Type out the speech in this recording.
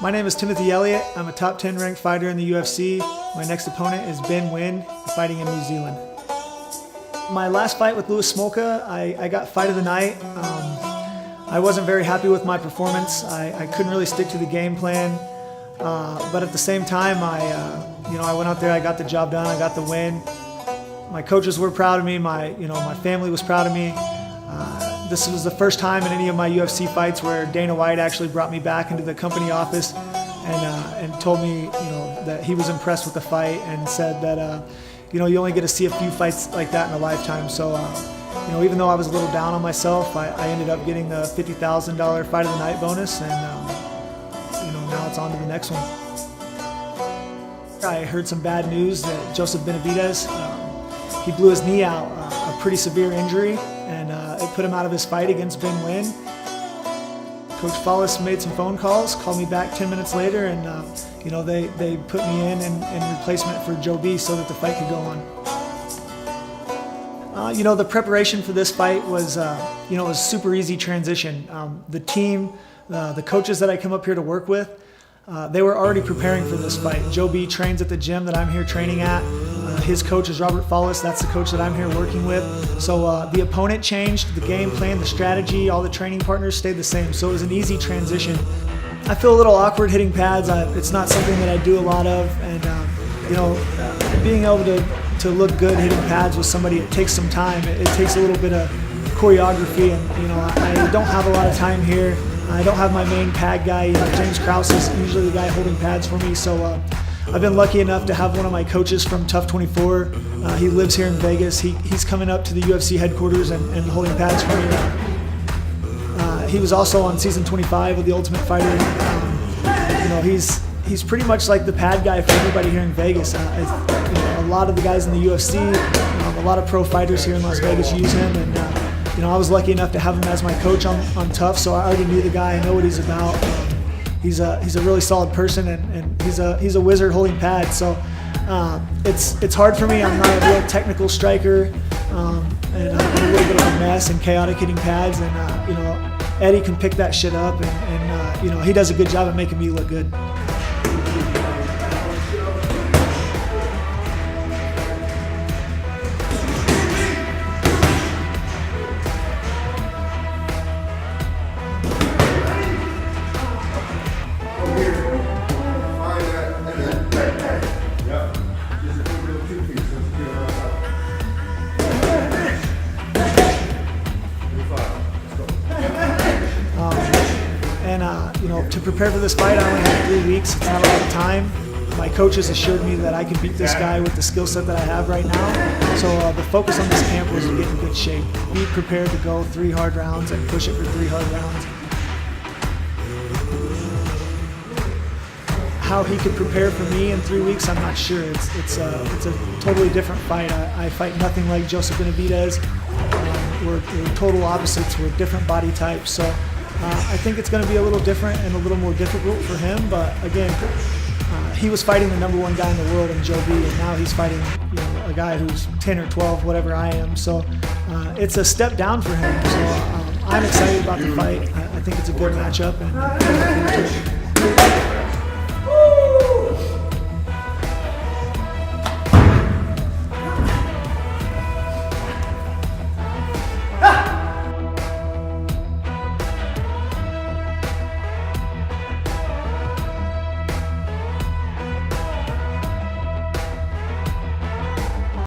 My name is Timothy Elliott. I'm a top 10 ranked fighter in the UFC. My next opponent is Ben Nguyen, fighting in New Zealand. My last fight with Louis Smolka, I got fight of the night. I wasn't very happy with my performance. I couldn't really stick to the game plan. But at the same time, I went out there, I got the job done, I got the win. My coaches were proud of me, my family was proud of me. This was the first time in any of my UFC fights where Dana White actually brought me back into the company office and told me that he was impressed with the fight and said that you only get to see a few fights like that in a lifetime. So even though I was a little down on myself, I ended up getting the $50,000 fight of the night bonus, and now it's on to the next one. I heard some bad news that Joseph Benavidez, he blew his knee out, a pretty severe injury, and it put him out of his fight against Ben Nguyen. Coach Follis made some phone calls, called me back 10 minutes later, and they put me in replacement for Joe B so that the fight could go on. The preparation for this fight was, it was a super easy transition. The team, the coaches that I come up here to work with, they were already preparing for this fight. Joe B trains at the gym that I'm here training at. His coach is Robert Follis. That's the coach that I'm here working with. So the opponent changed, the game plan, the strategy, all the training partners stayed the same. So it was an easy transition. I feel a little awkward hitting pads. It's not something that I do a lot of, and being able to look good hitting pads with somebody, it takes some time. It takes a little bit of choreography, and I don't have a lot of time here. I don't have my main pad guy. James Krause is usually the guy holding pads for me. So I've been lucky enough to have one of my coaches from Tough 24. He lives here in Vegas. He's coming up to the UFC headquarters and holding pads for me. He was also on season 25 of The Ultimate Fighter. He's pretty much like the pad guy for everybody here in Vegas. A lot of the guys in the UFC, a lot of pro fighters here in Las Vegas use him, and I was lucky enough to have him as my coach on Tough, so I already knew the guy. I know what he's about. He's a really solid person, and he's a wizard holding pads. So it's hard for me. I'm not a real technical striker, and I'm a little bit of a mess and chaotic hitting pads. And Eddie can pick that shit up, and he does a good job at making me look good. To prepare for this fight, I only had 3 weeks. It's not a lot of time. My coaches assured me that I can beat this guy with the skill set that I have right now. So the focus on this camp was to get in good shape. Be prepared to go 3 hard rounds and push it for 3 hard rounds. How he could prepare for me in 3 weeks, I'm not sure. It's a totally different fight. I fight nothing like Joseph Benavidez. We're total opposites. We're different body types. So I think it's going to be a little different and a little more difficult for him. But again, he was fighting the #1 guy in the world in Joe B, and now he's fighting a guy who's 10 or 12, whatever I am. So it's a step down for him. So I'm excited about the fight. I think it's a good matchup, and